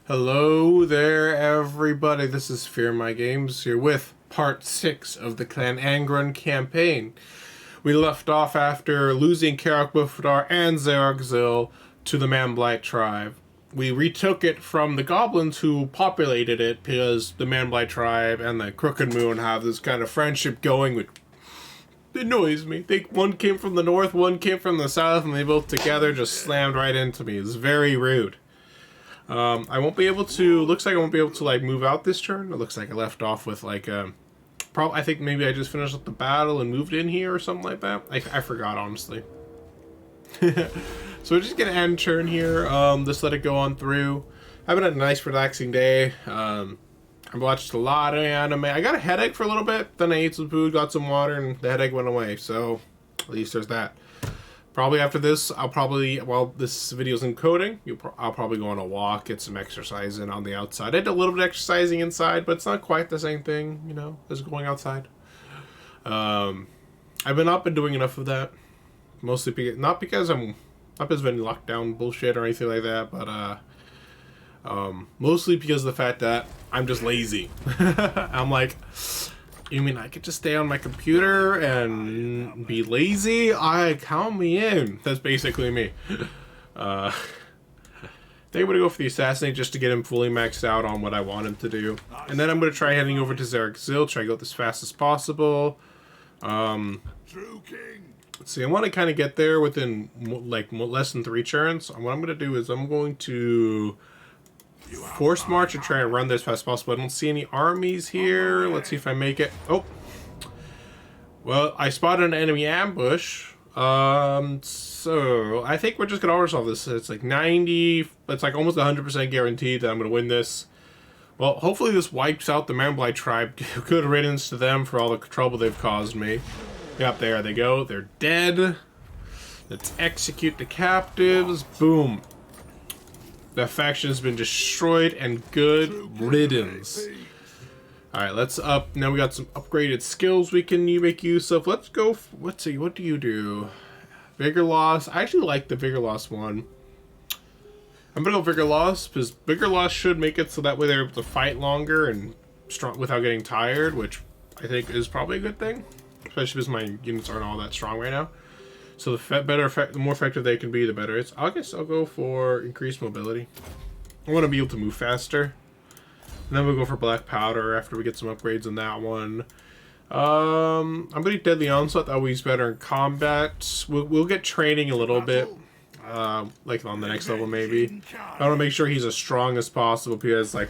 Hello there, everybody. This is Fearmy Games here with part 6 of the Clan Angrund campaign. We left off after losing Karak Bufdar and Zeragzil to the Manblight tribe. We retook it from the goblins who populated it because the Manblight tribe and the Crooked Moon have this kind of friendship going, which annoys me. One came from the north, one came from the south, and they both together just slammed right into me. It's very rude. I won't be able to, looks like I won't be able to like move out this turn. It looks like I left off with like I think maybe I just finished up the battle and moved in here or something like that. I forgot, honestly. So we're just gonna end turn here, just let it go on through. I've had a nice relaxing day. I watched a lot of anime. I got a headache for a little bit, then I ate some food, got some water, and the headache went away, so at least there's that. Probably after this, while this video's encoding, I'll probably go on a walk, get some exercise in on the outside. I did a little bit of exercising inside, but it's not quite the same thing, you know, as going outside. I've been up and doing enough of that. Mostly not because I've been lockdown bullshit or anything like that, but mostly because of the fact that I'm just lazy. I'm like, you mean I could just stay on my computer and be lazy? Count me in. That's basically me. I think I'm going to go for the Assassinate just to get him fully maxed out on what I want him to do. And then I'm going to try heading over to Zeragzil, try to go as fast as possible. Let's see, I want to kind of get there within like less than 3 turns. What I'm going to do is I'm going to force march and try and run there as fast as possible. I don't see any armies here. Let's see if I make it. Oh, well, I spotted an enemy ambush. So I think we're just gonna oversolve this. It's like 90. It's like almost 100% guaranteed that I'm gonna win this. Well, hopefully this wipes out the Manblight tribe. Good riddance to them for all the trouble they've caused me. Yep, there they go. They're dead. Let's execute the captives. Boom. The faction has been destroyed, and good riddance. Alright, let's up. Now we got some upgraded skills we can make use of. Let's go. Let's see, what do you do? Vigor loss. I actually like the vigor loss one. I'm gonna go vigor loss, because vigor loss should make it so that way they're able to fight longer and strong without getting tired, which I think is probably a good thing. Especially because my units aren't all that strong right now. So the more effective they can be, the better. I guess I'll go for increased mobility. I want to be able to move faster. And then we'll go for black powder after we get some upgrades on that one. I'm going to do deadly onslaught. That way he's better in combat. We'll get training a little bit. Like on the next level maybe. I want to make sure he's as strong as possible because like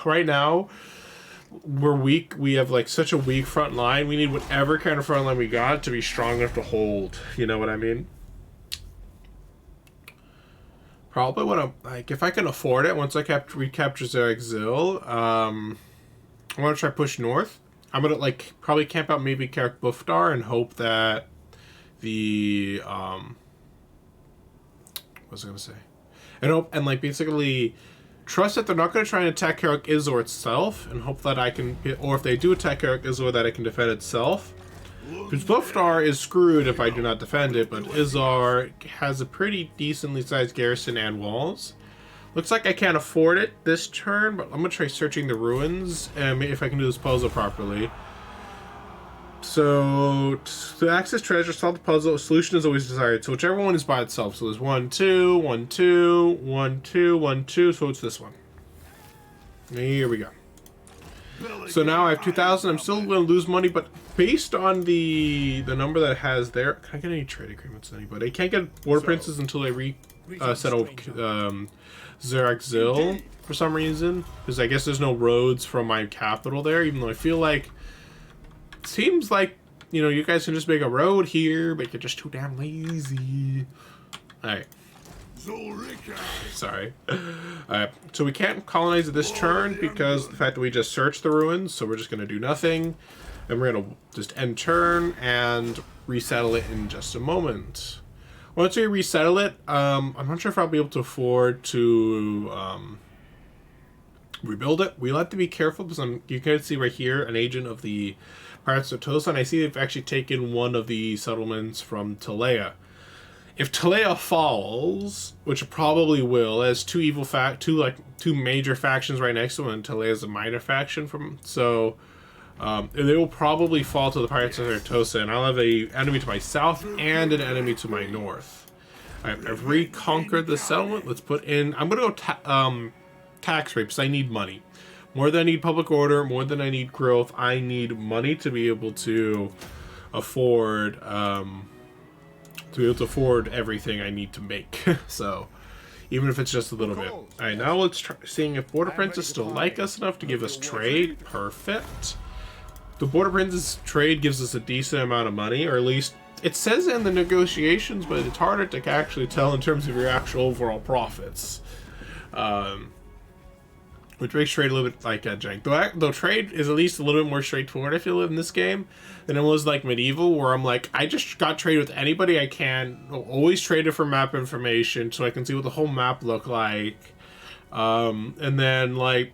right now we're weak. We have like such a weak front line. We need whatever kind of front line we got to be strong enough to hold. You know what I mean? Probably want to, like, if I can afford it, once I recapture Zeragzil, I want to try push north. I'm gonna like probably camp out maybe Karak Bufdar and hope that the what was I gonna say? And like basically trust that they're not going to try and attack Karak Izor itself, and hope that I can, or if they do attack Karak Izor, that it can defend itself. Because Bufdar is screwed if I do not defend it, but Izor has a pretty decently sized garrison and walls. Looks like I can't afford it this turn, but I'm going to try searching the ruins, and if I can do this puzzle properly. So, to access treasure, solve the puzzle, a solution is always desired. So whichever one is by itself. So there's 1, 2, 1, 2, 1, 2, 1, 2. So it's this one. Here we go. So now I have 2,000. I'm still going to lose money, but based on the number that it has there, can I get any trade agreements with anybody? I can't get border princes until I settle Zeragzil for some reason, because I guess there's no roads from my capital there. Even though I feel like seems like, you know, you guys can just make a road here, but you're just too damn lazy. Alright. Sorry. Alright, so we can't colonize it this turn because of the fact that we just searched the ruins, so we're just going to do nothing. And we're going to just end turn and resettle it in just a moment. Once we resettle it, I'm not sure if I'll be able to afford to rebuild it. We'll have to be careful because you can see right here an agent of the Pirates of Tosa, and I see they've actually taken one of the settlements from Talea. if Talea falls, which it probably will, as two major factions right next to it, and Talea's a minor faction they will probably fall to the Pirates of Sartosa, and I'll have an enemy to my south and an enemy to my north. I've reconquered the settlement. Let's put in. I'm gonna go tax rate because I need money. More than I need public order, more than I need growth. I need money to be able to afford everything I need to make. So, even if it's just a little bit. All right, now let's try seeing if Border Princes still like us enough to give us trade. Perfect. The Border Princes trade gives us a decent amount of money, or at least it says in the negotiations, but it's harder to actually tell in terms of your actual overall profits. Which makes trade a little bit like jank. Though trade is at least a little bit more straightforward if you live in this game than it was like medieval, where I'm like, I just got trade with anybody I can. I'll always trade it for map information so I can see what the whole map look like. And then like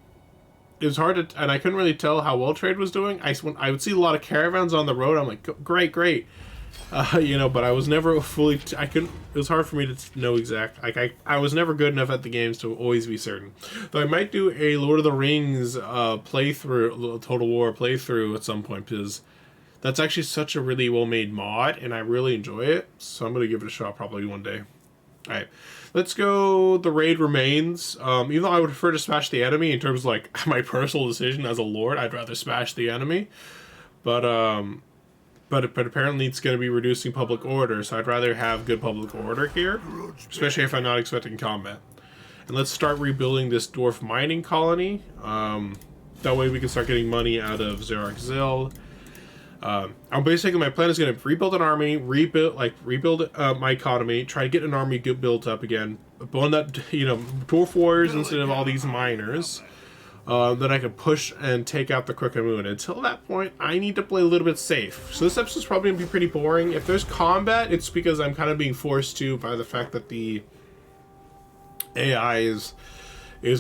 it was hard to, and I couldn't really tell how well trade was doing. I would see a lot of caravans on the road. I'm like, great. But I was never fully. It was hard for me to know exact. Like I was never good enough at the games to always be certain. Though I might do a Lord of the Rings playthrough, Total War playthrough at some point, because that's actually such a really well made mod, and I really enjoy it. So I'm gonna give it a shot probably one day. All right, let's go. The raid remains. Even though I would prefer to smash the enemy in terms of like my personal decision as a lord, I'd rather smash the enemy. But apparently it's going to be reducing public order, so I'd rather have good public order here, especially if I'm not expecting combat. And let's start rebuilding this dwarf mining colony. That way we can start getting money out of Xeroxil. Basically my plan is going to rebuild an army, rebuild my economy, try to get an army built up again, one that, dwarf warriors instead of all these miners. Then I can push and take out the Crooked Moon. Until that point, I need to play a little bit safe. So this episode's probably going to be pretty boring. If there's combat, it's because I'm kind of being forced to by the fact that the AI is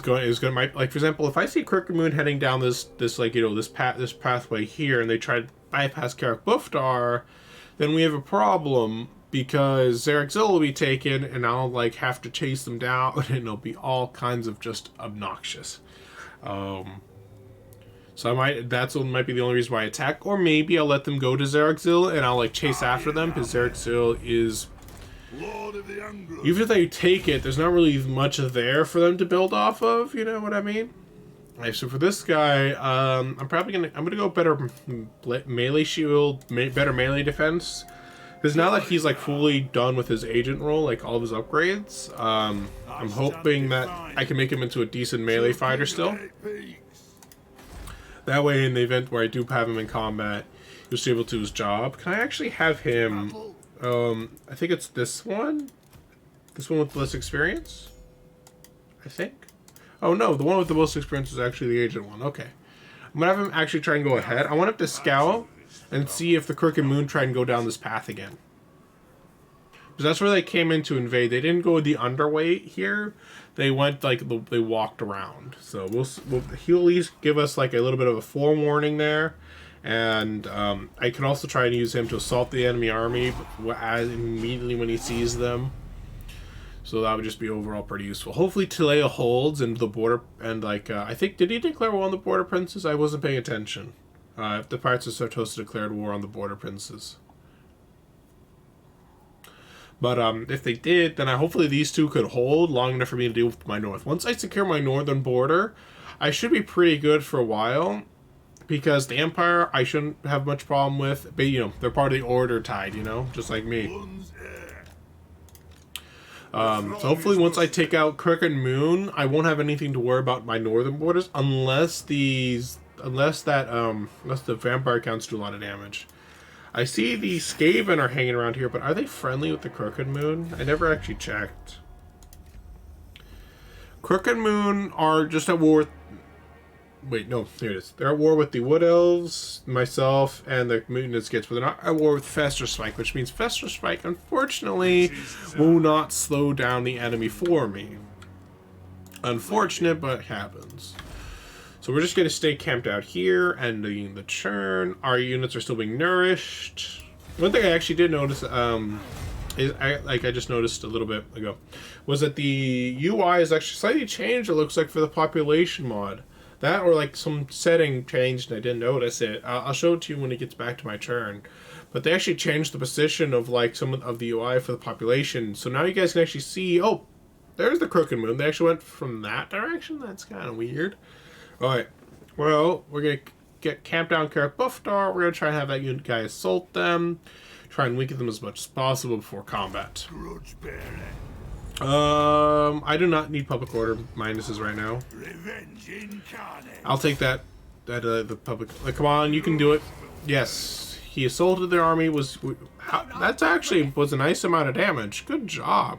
going like, for example, if I see Crooked Moon heading down this pathway here, and they try to bypass Karak Buftar, then we have a problem, because Xeroxil will be taken, and I'll like have to chase them down, and it'll be all kinds of just obnoxious. So that might be the only reason why I attack, or maybe I'll let them go to Xeroxil and I'll like chase after them, because Xeroxil is, even if they take it, there's not really much there for them to build off of, you know what I mean? Alright, so for this guy, I'm gonna go better melee shield, better melee defense, because now that he's like fully done with his agent role, like all of his upgrades, I'm hoping that I can make him into a decent melee fighter still. That way, in the event where I do have him in combat, he'll still able to do his job. Can I actually have him? I think it's this one. This one with less experience. I think. Oh no, the one with the most experience is actually the agent one. Okay, I'm gonna have him actually try and go ahead. I want him to scout and see if the Crooked Moon try and go down this path again. Because that's where they came in to invade. They didn't go the underway here. They went they walked around. So he'll at least give us like a little bit of a forewarning there. And I can also try and use him to assault the enemy army immediately when he sees them. So that would just be overall pretty useful. Hopefully Talea holds and the border, and I think, did he declare war on the Border Princes? I wasn't paying attention. If the Pirates of Sartosa declared war on the Border Princes. But if they did, then hopefully these two could hold long enough for me to deal with my north. Once I secure my northern border, I should be pretty good for a while, because the Empire I shouldn't have much problem with. But they're part of the Order tide, just like me. So hopefully once I take out Crooked Moon, I won't have anything to worry about my northern borders, unless the vampire counts do a lot of damage. I see the Skaven are hanging around here, but are they friendly with the Crooked Moon? I never actually checked. Crooked Moon are just at war with... Wait, no, here it is. They're at war with the Wood Elves, myself, and the Mutant Skits, but they're not at war with Fester Spike, which means Fester Spike, unfortunately, will not slow down the enemy for me. Unfortunate, but it happens. So we're just going to stay camped out here and doing the churn. Our units are still being nourished. One thing I actually did notice, I just noticed a little bit ago, was that the UI is actually slightly changed, it looks like, for the population mod. That or like some setting changed and I didn't notice it. I'll show it to you when it gets back to my turn. But they actually changed the position of like some of the UI for the population. So now you guys can actually see, oh, there's the Crooked Moon. They actually went from that direction? That's kind of weird. Alright, well, we're going to get Camp Down Carrick Buffdar. We're going to try and have that unit guy assault them. Try and weaken them as much as possible before combat. I do not need public order minuses right now. I'll take that. The public. Come on, you can do it. Yes, he assaulted their army. That's actually was a nice amount of damage. Good job.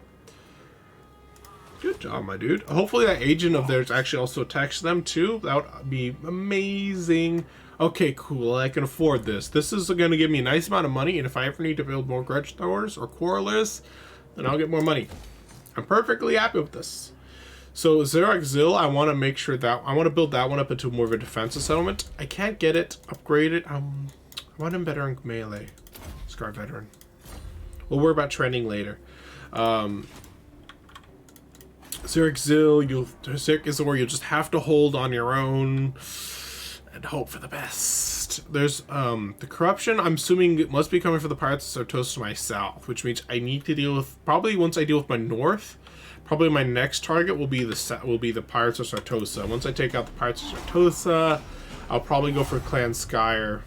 Good job, my dude. Hopefully that agent of theirs actually also attacks them too. That would be amazing. Okay, cool. I can afford this. This is going to give me a nice amount of money, and if I ever need to build more grudge throwers or quarrelers, then I'll get more money. I'm perfectly happy with this. So Xerox Zil, I want to make sure that I want to build that one up into more of a defensive settlement. I can't get it upgraded. I want him better in melee. Scar veteran. We'll worry about training later. Xerox Zil, Xerox Zil, you'll just have to hold on your own and hope for the best. There's the corruption. I'm assuming it must be coming from the Pirates of Sartosa to my south, which means I need to deal with, probably once I deal with my north, probably my next target will be the Pirates of Sartosa. Once I take out the Pirates of Sartosa, I'll probably go for Clan Skyer.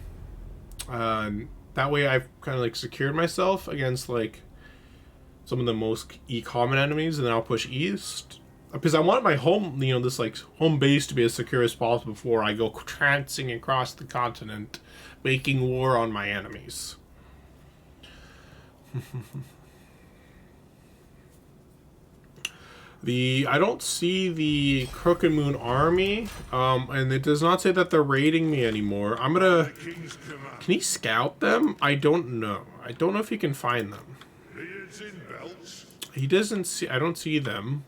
That way I've kind of like secured myself against like some of the most common enemies, and then I'll push east. Because I want my home, this like home base to be as secure as possible before I go trancing across the continent, making war on my enemies. I don't see the Crooked Moon army, and it does not say that they're raiding me anymore. Can he scout them? I don't know. I don't know if he can find them. He doesn't see, I don't see them.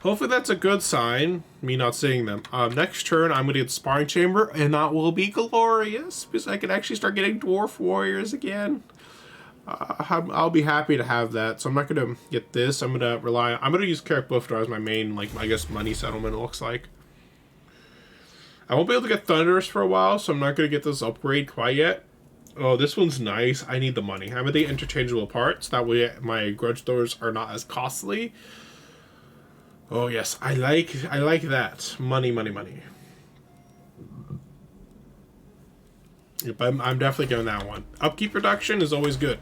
Hopefully that's a good sign, me not seeing them. Next turn, I'm going to get Sparring Chamber, and that will be glorious, because I can actually start getting Dwarf Warriors again. I'll be happy to have that, so I'm not going to get this. I'm going to use Carrick Buffdar as my main, like, I guess, money settlement, it looks like. I won't be able to get Thunderous for a while, so I'm not going to get this upgrade quite yet. Oh, this one's nice. I need the money. I'm going to get interchangeable parts, that way my grudge throwers are not as costly. Oh yes, I like that. Money, money, money. Yep, I'm definitely getting that one. Upkeep reduction is always good.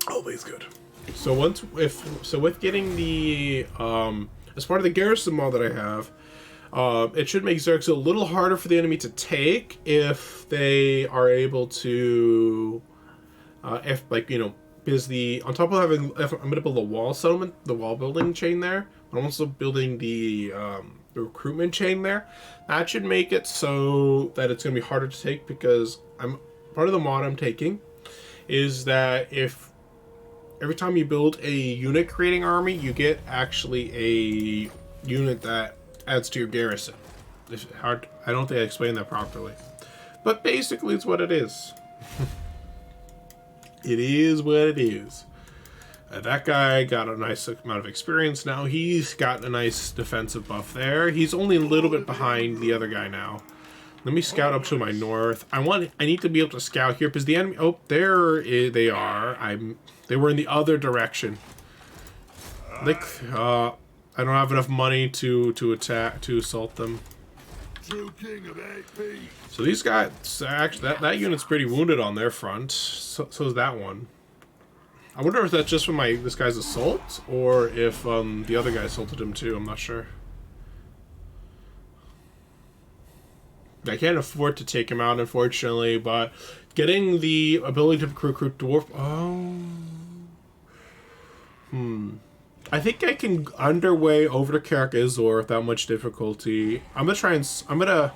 Always good. So with getting the as part of the garrison mod that I have, it should make Xerox a little harder for the enemy to take if they are able to because on top of having, I'm going to build a wall settlement, the wall building chain there, but I'm also building the recruitment chain there. That should make it so that it's going to be harder to take, because part of the mod I'm taking is that if every time you build a unit creating army, you get actually a unit that adds to your garrison. It's hard. I don't think I explained that properly, but basically it's what it is. It is what it is. That guy got a nice amount of experience now. He's got a nice defensive buff there. He's only a little bit behind the other guy now. Let me scout up to my north. I need to be able to scout here because the enemy. Oh, there they are. They were in the other direction. Like, I don't have enough money to assault them. So these guys, actually, that unit's pretty wounded on their front. So is that one. I wonder if that's just from this guy's assault, or if the other guy assaulted him too. I'm not sure. I can't afford to take him out, unfortunately, but getting the ability to recruit dwarf. I think I can underway over to Carrick Izor without much difficulty. I'm gonna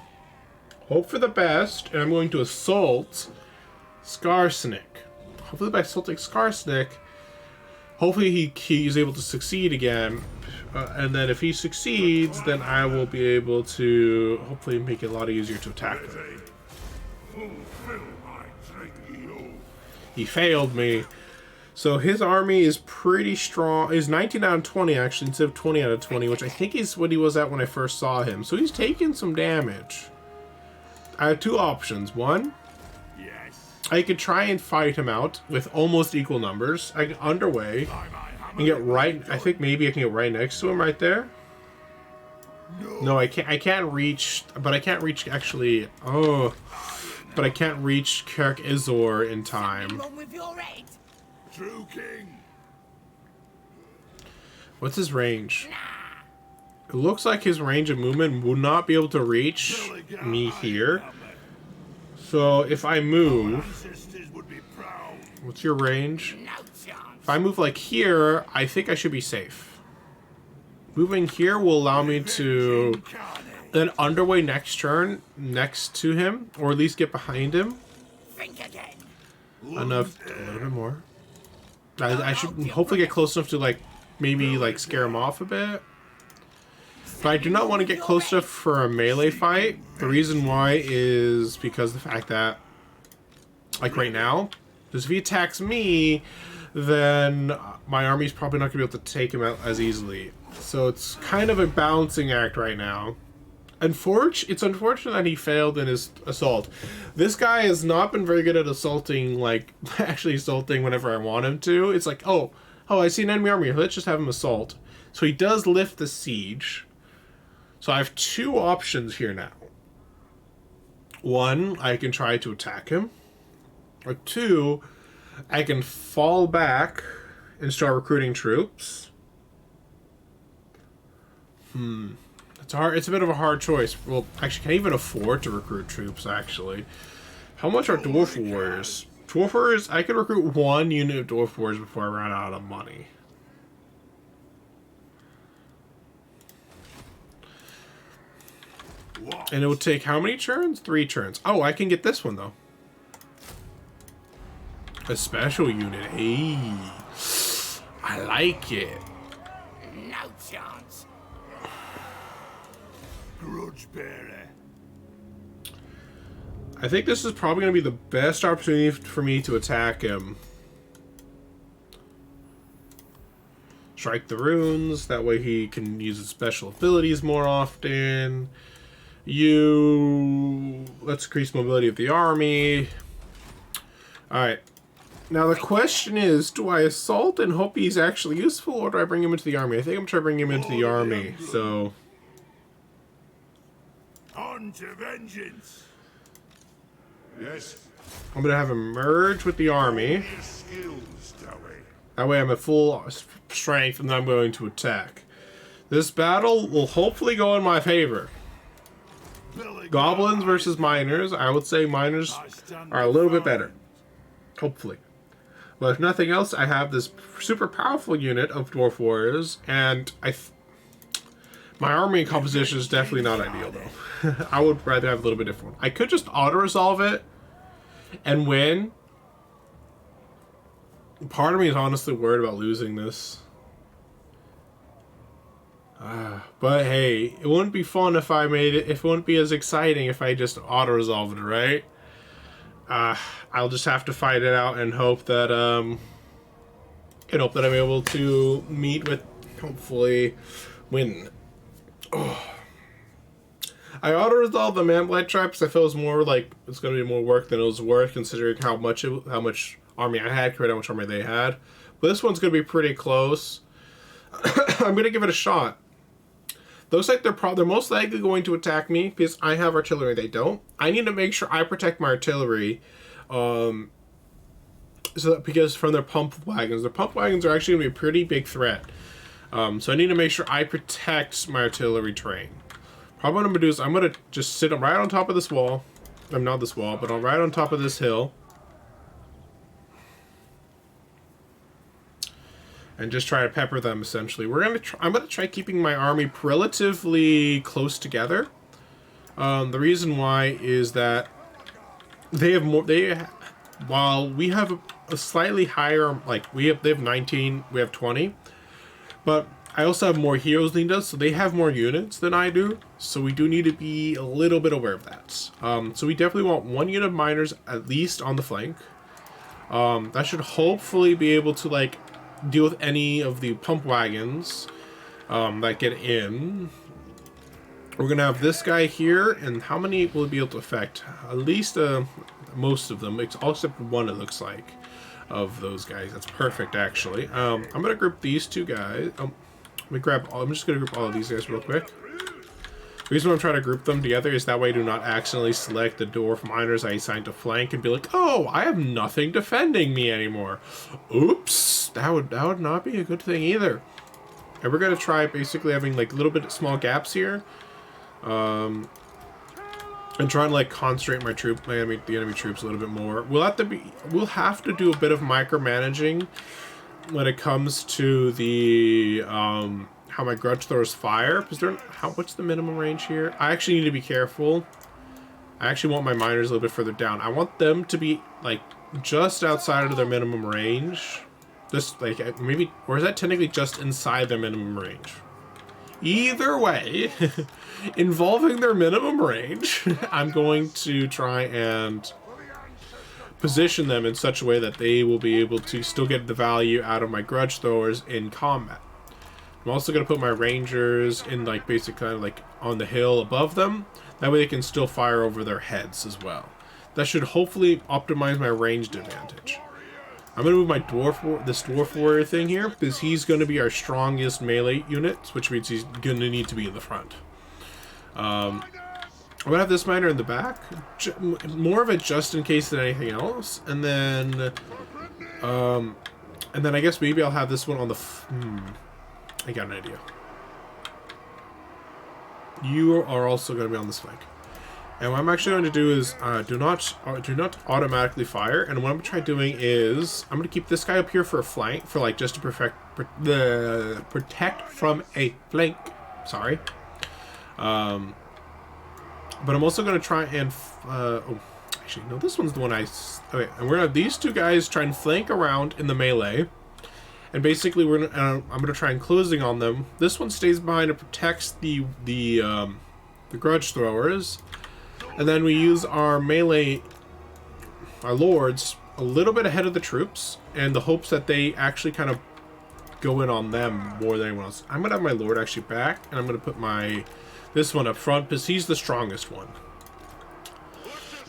hope for the best, and I'm going to assault Skarsnik. Hopefully by assaulting Skarsnik, hopefully he's able to succeed again. And then if he succeeds, then I will be able to hopefully make it a lot easier to attack him. He failed me. So his army is pretty strong. Is 19 out of 20 actually instead of 20 out of 20, which I think is what he was at when I first saw him. So he's taking some damage. I have two options. One, I could try and fight him out with almost equal numbers. I can underway and get right. I think maybe I can get right next to him right there. No, I can't. I can't reach. But I can't reach actually. Oh, but I can't reach Kirk Izor in time. True King. What's his range? It looks like his range of movement will not be able to reach me here. So if I move, what's your range? If I move like here, I think I should be safe. Moving here will allow me to then underway next turn next to him, or at least get behind him. Enough, a little bit more. I should hopefully get close enough to like maybe like scare him off a bit. But I do not want to get close enough for a melee fight. The reason why is because the fact that, like right now, because if he attacks me, then my army's probably not going to be able to take him out as easily. So it's kind of a balancing act right now. It's unfortunate that he failed in his assault. This guy has not been very good at assaulting, like, actually assaulting whenever I want him to. It's like, oh, I see an enemy army. Let's just have him assault. So he does lift the siege. So I have two options here now. One, I can try to attack him. Or two, I can fall back and start recruiting troops. It's hard. It's a bit of a hard choice. Well, actually, can I even afford to recruit troops, actually? How much are Dwarf Warriors? Dwarf Warriors, I could recruit one unit of Dwarf Warriors before I ran out of money. And it would take how many turns? 3 turns. Oh, I can get this one, though. A special unit. Hey. I like it. No chance. Grudge bearer. I think this is probably going to be the best opportunity for me to attack him. Strike the runes. That way he can use his special abilities more often. Let's increase mobility of the army. Alright. Now the question is, do I assault and hope he's actually useful, or do I bring him into the army? I think I'm trying to bring him into the army, so... On to vengeance. Yes. I'm going to have him merge with the army. That way I'm at full strength and I'm going to attack. This battle will hopefully go in my favor. Goblins versus miners. I would say miners are a little bit better. Hopefully. But if nothing else, I have this super powerful unit of Dwarf Warriors, and my army composition is definitely not ideal, though. I would rather have a little bit different one. I could just auto-resolve it and win. Part of me is honestly worried about losing this. But hey, it wouldn't be fun if I made it. It wouldn't be as exciting if I just auto-resolved it, right? I'll just have to fight it out and hope that I'm able to meet with, hopefully, win. Oh. I auto-resolved the Man-Blight Tribe because I felt it was more like it's going to be more work than it was worth, considering how much army I had compared to how much army they had. But this one's going to be pretty close. I'm going to give it a shot. Looks like they're most likely going to attack me because I have artillery. They don't. I need to make sure I protect my artillery, because from their pump wagons. Their pump wagons are actually going to be a pretty big threat. So I need to make sure I protect my artillery train. Probably what I'm going to do is I'm going to just sit right on top of this wall. I'm not this wall, but I'm right on top of this hill. And just try to pepper them, essentially. I'm going to try keeping my army relatively close together. The reason why is that they have more. While we have a slightly higher, like they have 19, we have 20, but I also have more heroes than he does, so they have more units than I do. So we do need to be a little bit aware of that. So we definitely want one unit of miners at least on the flank. That should hopefully be able to, like, deal with any of the pump wagons that get in. We're going to have this guy here, and how many will it be able to affect? At least most of them, all except one, it looks like, of those guys. That's perfect, actually. I'm going to group these two guys. I'm just going to group all of these guys real quick. The reason why I'm trying to group them together is that way I do not accidentally select the dwarf miners I assigned to flank and be like, oh, I have nothing defending me anymore. Oops, that would not be a good thing either. And we're going to try basically having like a little bit of small gaps here. And try and like concentrate the enemy troops a little bit more. We'll have to do a bit of micromanaging when it comes to the how my grudge throwers fire, because what's the minimum range here? I actually need to be careful. I actually want my miners a little bit further down. I want them to be like just outside of their minimum range. Just like maybe, or is that technically just inside their minimum range? Either way, involving their minimum range, I'm going to try and position them in such a way that they will be able to still get the value out of my grudge throwers in combat. I'm also going to put my rangers in like basic kind of like on the hill above them. That way they can still fire over their heads as well. That should hopefully optimize my ranged advantage. I'm going to move my this dwarf warrior thing here, because he's going to be our strongest melee unit, which means he's going to need to be in the front. I'm going to have this miner in the back, more of it just in case than anything else, and then I guess maybe I'll have this one on the... I got an idea. You are also going to be on this flank. And what I'm actually going to do is do not automatically fire. And what I'm going to try doing is I'm going to keep this guy up here for a flank, for like just to protect from a flank. Sorry. But I'm also going to try and actually no, this one's the one okay. And we're going to have these two guys try and flank around in the melee. And basically, I'm gonna try and closing on them. This one stays behind and protects the grudge throwers, and then we use our melee, our lords, a little bit ahead of the troops, in the hopes that they actually kind of go in on them more than anyone else. I'm gonna have my lord actually back, and I'm gonna put this one up front because he's the strongest one.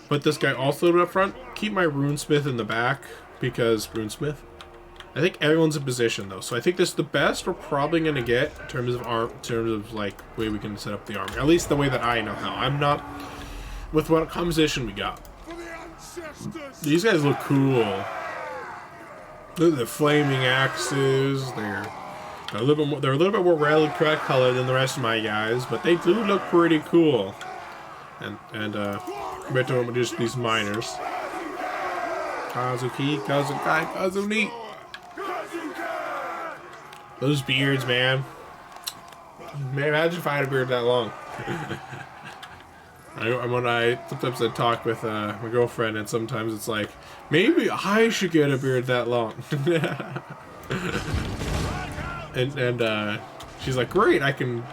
Put this guy also up front. Keep my runesmith in the back because runesmith. I think everyone's in position though, so I think this is the best we're probably gonna get in terms of like way we can set up the army. At least the way that I know how. I'm not with what composition we got. These guys look cool. Look at the flaming axes. They're a little bit more rarely correct color than the rest of my guys, but they do look pretty cool. And compared to just these miners. Kazuki, Kazukai, Kazuni. Those beards, man. Man, imagine if I had a beard that long. Sometimes I talk with my girlfriend, and sometimes it's like, maybe I should get a beard that long. and she's like, great, I can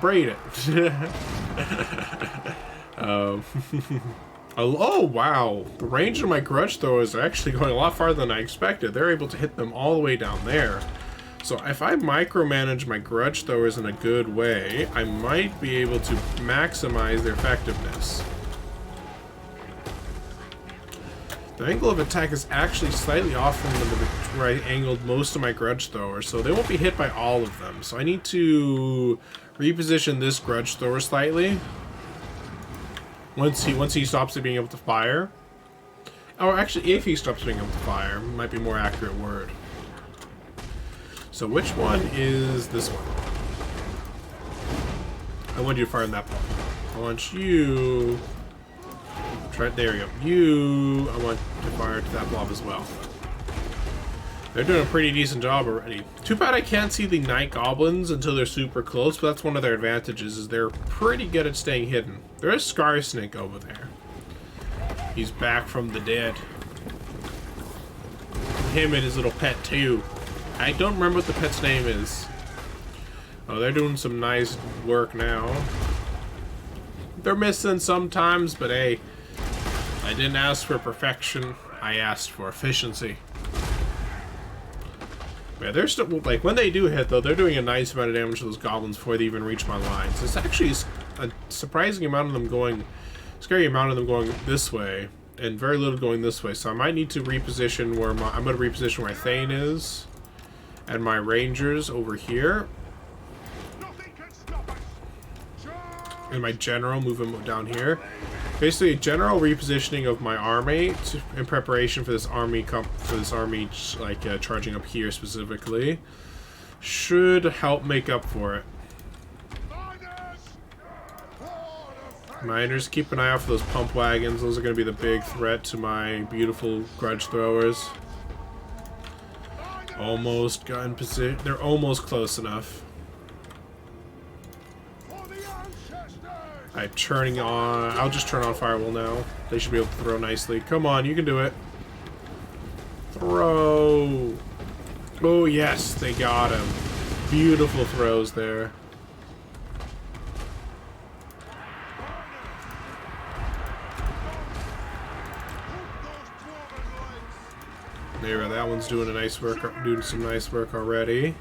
braid it. Oh wow, the range of my grudge throwers are actually going a lot farther than I expected. They're able to hit them all the way down there. So if I micromanage my grudge throwers in a good way, I might be able to maximize their effectiveness. The angle of attack is actually slightly off from where I angled most of my grudge throwers, so they won't be hit by all of them. So I need to reposition this grudge thrower slightly. Once he stops being able to fire. Or actually, if he stops being able to fire, might be a more accurate word. So which one is this one? I want you to fire in that blob. I want you... there we go. I want to fire to that blob as well. They're doing a pretty decent job already. Too bad I can't see the night goblins until they're super close, but that's one of their advantages, is they're pretty good at staying hidden. There is Scar Snake over there. He's back from the dead. Him and his little pet too. I don't remember what the pet's name is. Oh, they're doing some nice work now. They're missing sometimes, but hey, I didn't ask for perfection. I asked for efficiency. Yeah, they're still, like, when they do hit, though, they're doing a nice amount of damage to those goblins before they even reach my lines. It's actually a surprising amount of them going, scary amount of them going this way, and very little going this way. So I might need to reposition where I'm going to reposition where Thane is, and my rangers over here. And my general, move him down here. Basically, a general repositioning of my army in preparation for this army, charging up here specifically, should help make up for it. Miners, keep an eye out for those pump wagons. Those are going to be the big threat to my beautiful grudge throwers. Almost got in position. They're almost close enough. I'm turning on... I'll just turn on Firewall now. They should be able to throw nicely. Come on, you can do it. Throw. Oh, yes, they got him. Beautiful throws there. There, that one's doing a nice work, doing some nice work already.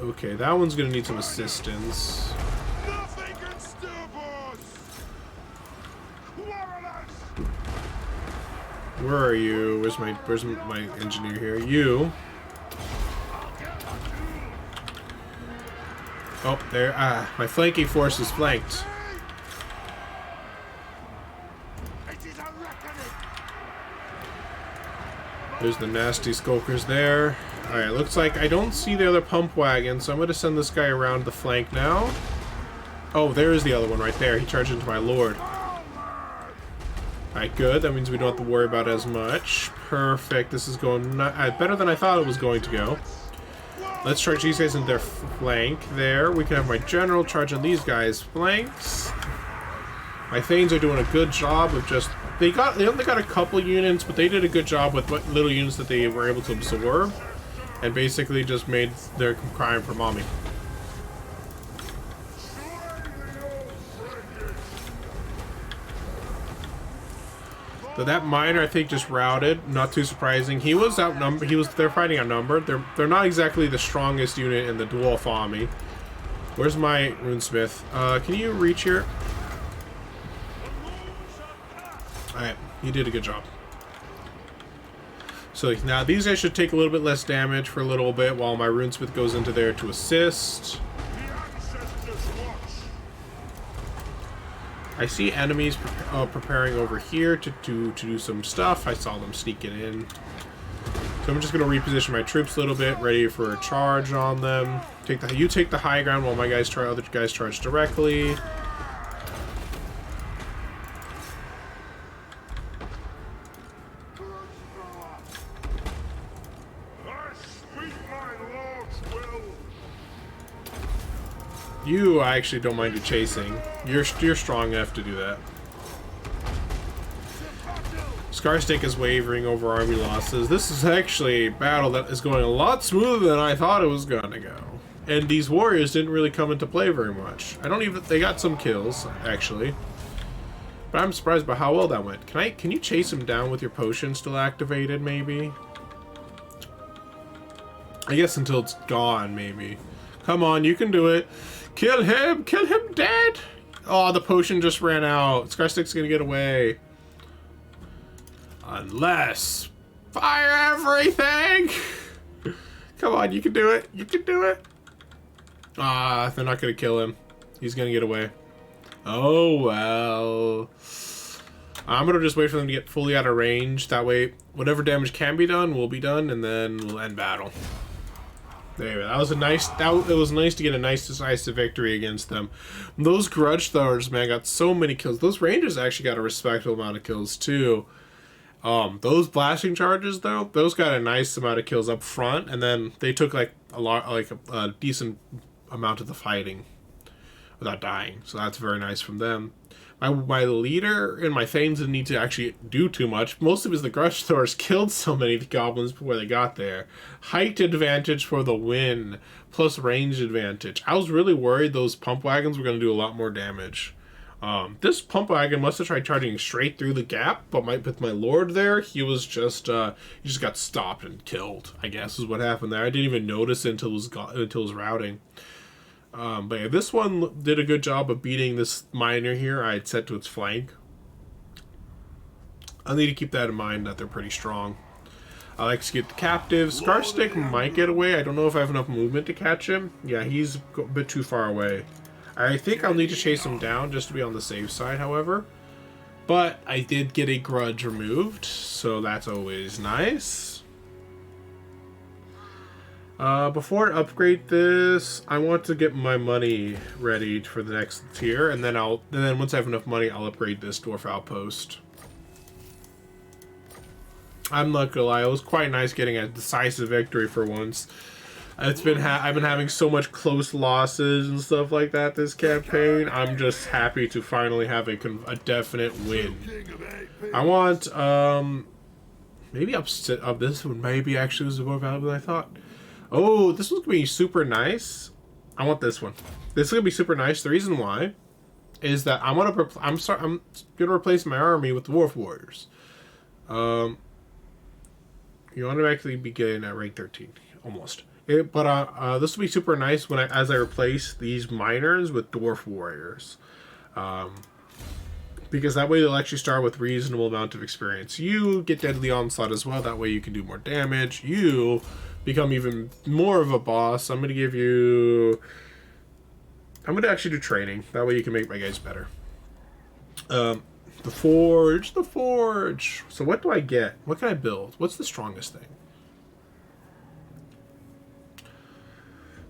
Okay, that one's gonna need some assistance. Nothing can stop us. Where are you? Where's my engineer here? You. Oh, there. Ah, my flanking force is flanked. There's the nasty skulkers there. Alright, looks like I don't see the other pump wagon, so I'm going to send this guy around the flank now. Oh, there's the other one right there. He charged into my lord. Alright, good. That means we don't have to worry about as much. Perfect. This is going better than I thought it was going to go. Let's charge these guys into their flank there. We can have my general charge on these guys' flanks. My Thanes are doing a good job of just... They only got a couple units, but they did a good job with what little units that they were able to absorb. And basically just made their crime for mommy. So that miner, I think, just routed. Not too surprising. He was outnumbered. They're fighting outnumbered. They're not exactly the strongest unit in the dwarf army. Where's my runesmith? Can you reach here? Alright, you did a good job. So now these guys should take a little bit less damage for a little bit while my runesmith goes into there to assist. I see enemies preparing over here to do some stuff. I saw them sneaking in. So I'm just going to reposition my troops a little bit, ready for a charge on them. You take the high ground while my other guys charge directly. You, I actually don't mind you chasing. You're strong enough to do that. Scarstick is wavering over army losses. This is actually a battle that is going a lot smoother than I thought it was gonna go. And these warriors didn't really come into play very much. They got some kills, actually. But I'm surprised by how well that went. Can you chase him down with your potion still activated, maybe? I guess until it's gone, maybe. Come on, you can do it. Kill him! Kill him dead! Oh, the potion just ran out. Scarstick's gonna get away. Unless... Fire everything! Come on, you can do it. You can do it. Ah, they're not gonna kill him. He's gonna get away. Oh, well. I'm gonna just wait for them to get fully out of range. That way, whatever damage can be done will be done, and then we'll end battle. There, that was a nice. It was nice to get a nice decisive victory against them. Those grudge throwers, man, got so many kills. Those rangers actually got a respectable amount of kills too. Those blasting charges though, those got a nice amount of kills up front, and then they took like a decent amount of the fighting without dying. So that's very nice from them. My leader and my Thanes didn't need to actually do too much. Most of his the grudge throwers killed so many goblins before they got there. Height advantage for the win, plus range advantage. I was really worried those pump wagons were going to do a lot more damage. This pump wagon must have tried charging straight through the gap, but with my lord there, he was just he just got stopped and killed, I guess is what happened there. I didn't even notice until it was routing. But yeah, this one did a good job of beating this miner here. I had set to its flank. I'll need to keep that in mind that they're pretty strong. I'll execute the captive. Scarstick might get away. I don't know if I have enough movement to catch him. Yeah, he's a bit too far away. I think I'll need to chase him down just to be on the safe side, however. But I did get a grudge removed, so that's always nice. Before I upgrade this, I want to get my money ready for the next tier, and then once I have enough money, I'll upgrade this dwarf outpost. I'm not gonna lie, it was quite nice getting a decisive victory for once. I've been having so much close losses and stuff like that this campaign. I'm just happy to finally have a definite win. I want maybe upset of this one. Maybe actually was more valuable than I thought. Oh, this one's gonna be super nice. I want this one. This is gonna be super nice. The reason why is that I'm gonna replace my army with dwarf warriors. You automatically begin at rank 13, almost. But this will be super nice as I replace these miners with dwarf warriors, because that way they'll actually start with reasonable amount of experience. You get deadly onslaught as well. That way you can do more damage. You become even more of a boss. I'm gonna actually do training. That way you can make my guys better. The forge. So what do I get? What can I build? What's the strongest thing?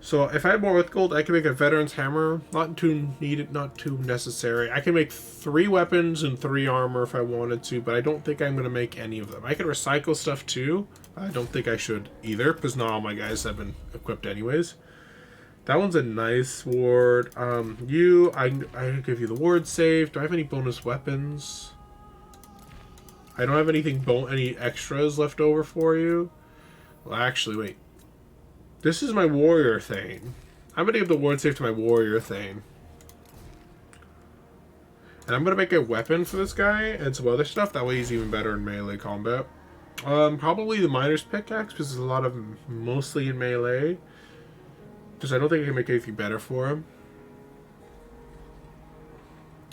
So if I had more with gold, I can make a veteran's hammer. Not too needed, not too necessary. I can make 3 weapons and 3 armor if I wanted to, but I don't think I'm going to make any of them. I can recycle stuff too. I don't think I should either, because not all my guys have been equipped anyways. That one's a nice ward. I give you the ward save. Do I have any bonus weapons? I don't have any extras left over for you. Well, actually, wait. This is my warrior thing. I'm gonna give the ward save to my warrior thing. And I'm gonna make a weapon for this guy and some other stuff. That way he's even better in melee combat. Probably the miner's pickaxe, because there's a lot of them mostly in melee. Because I don't think I can make anything better for him.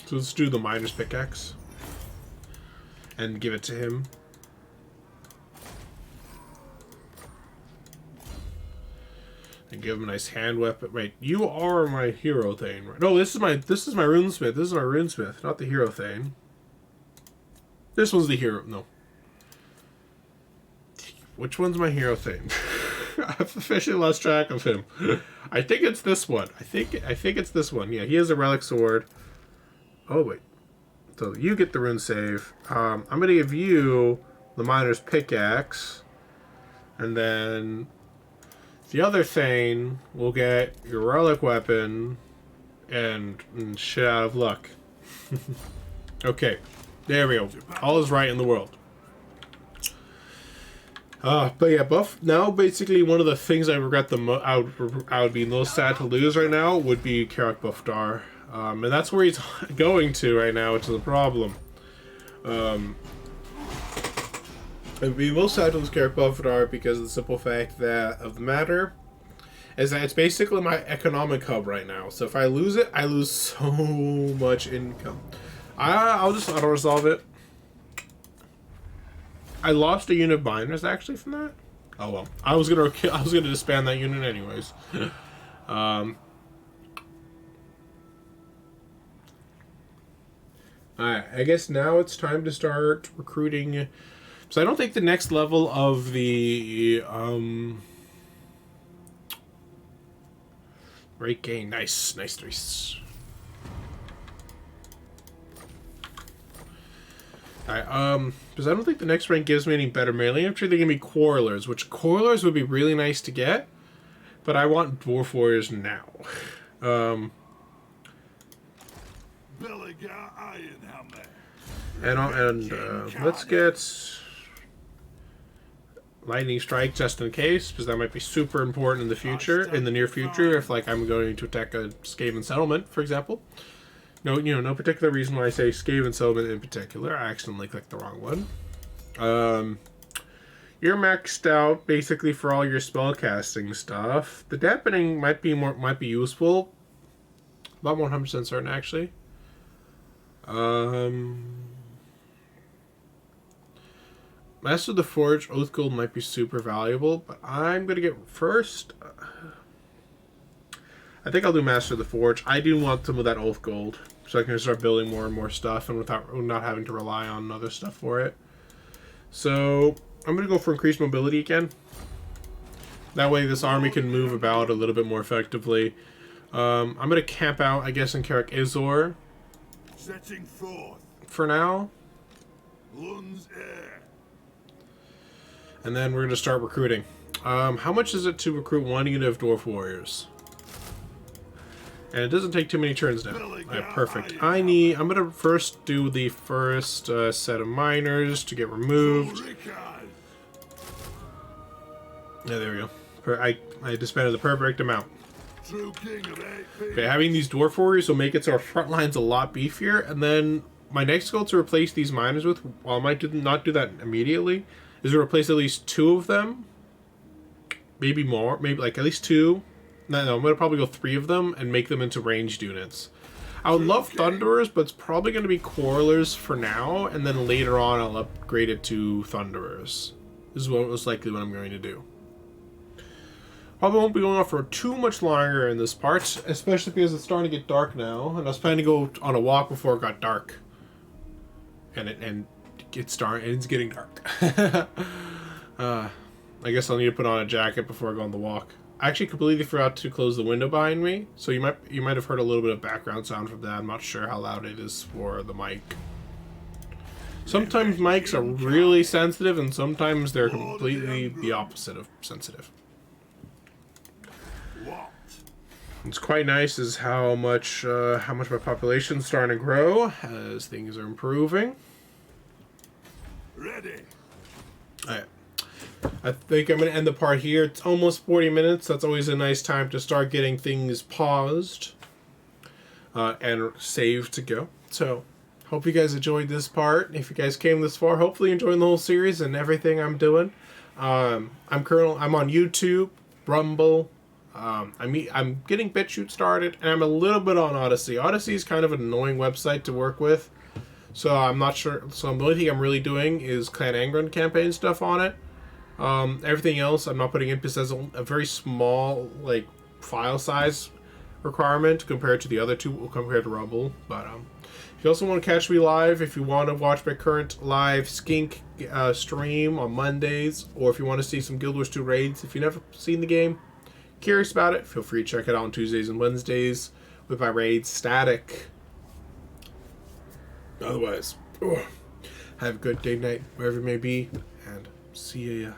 So let's do the miner's pickaxe. And give it to him. And give him a nice hand weapon. Wait, you are my hero thing. No, this is my runesmith. This is my runesmith, not the hero thing. This one's the hero. No. Which one's my hero thing? I've officially lost track of him. I think it's this one. I think it's this one. Yeah, he has a relic sword. Oh wait. So you get the rune save. I'm gonna give you the miner's pickaxe, and then the other thing will get your relic weapon and shit out of luck. Okay, there we go. All is right in the world. But yeah, buff. Now, basically, one of the things I regret the most, I would be most sad to lose right now would be Karak Buffdar. And that's where he's going to right now, which is a problem. I'd be most sad to lose Karak Buffdar because of the simple fact of the matter is that it's basically my economic hub right now. So if I lose it, I lose so much income. I'll just auto-resolve it. I lost a unit of miners actually from that. Oh well. I was gonna disband that unit anyways. Alright, I guess now it's time to start recruiting. So I don't think the next level of the rate gain. Nice. Because I don't think the next rank gives me any better melee. I'm sure they give me Quarrelers, which Quarrelers would be really nice to get, but I want Dwarf Warriors now. Let's get Lightning Strike just in case, because that might be super important in the future, in the near future, if like I'm going to attack a Skaven settlement, for example. No, no particular reason why I say Skaven Settlement in particular. I accidentally clicked the wrong one. You're maxed out basically for all your spellcasting stuff. The dampening might be useful. Not 100% certain actually. Master of the Forge, Oath Gold might be super valuable, but I'm gonna get first. I think I'll do Master of the Forge. I do want some of that Oath Gold, so I can start building more and more stuff, and without not having to rely on other stuff for it. So I'm gonna go for increased mobility again. That way, this army can move about a little bit more effectively. I'm gonna camp out, I guess, in Karak Azor. Setting forth. For now. Lun's air. And then we're going to start recruiting. How much is it to recruit one unit of Dwarf Warriors? And it doesn't take too many turns now. Alright, perfect. I'm going to first do the first set of miners to get removed. Yeah, there we go. I disbanded the perfect amount. Okay, having these Dwarf Warriors will make it so our front line's a lot beefier. And then my next goal to replace these miners with, while I might not do that immediately, is to replace at least 2 of them. Maybe more. Maybe like at least 2. No, I'm going to probably go 3 of them and make them into ranged units. I would love Thunderers, but it's probably going to be Quarrelers for now. And then later on I'll upgrade it to Thunderers. This is most likely what I'm going to do. Probably won't be going on for too much longer in this part, especially because it's starting to get dark now. And I was planning to go on a walk before it got dark. And it's getting dark. I guess I'll need to put on a jacket before I go on the walk. I actually completely forgot to close the window behind me, so you might have heard a little bit of background sound from that. I'm not sure how loud it is for the mic. Sometimes mics are really sensitive, and sometimes they're completely the opposite of sensitive. What's quite nice is how much my population's starting to grow as things are improving. Ready. Alright. I think I'm going to end the part here. It's almost 40 minutes. That's always a nice time to start getting things paused and saved to go. So, hope you guys enjoyed this part. If you guys came this far, hopefully enjoying the whole series and everything I'm doing. I'm on YouTube, Rumble. I'm getting BitChute started, and I'm a little bit on Odyssey. Odyssey is kind of an annoying website to work with. So I'm not sure. So the only thing I'm really doing is Clan Angrund campaign stuff on it. Everything else I'm not putting in because there's a very small file size requirement compared to the other two, compared to Rumble. But if you also want to catch me live, if you want to watch my current live Skink stream on Mondays, or if you want to see some Guild Wars 2 raids, if you've never seen the game, curious about it, feel free to check it out on Tuesdays and Wednesdays with my raids Static. Otherwise, have a good day, night, wherever it may be, and see ya.